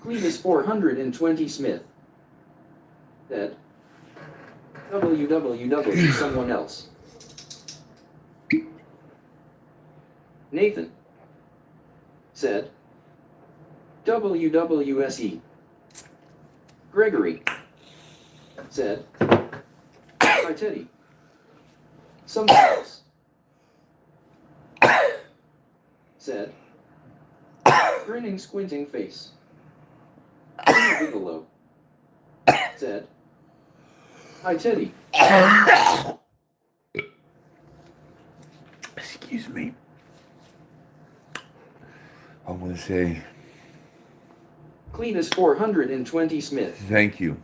Cletus 420 Smith said, www someone else. Nathan said, WWSE. Gregory said, hi Teddy. Someone else said, grinning squinting face. Bigelow said, hi Teddy. Excuse me. I want to say Cletus 420 Smith. thank you.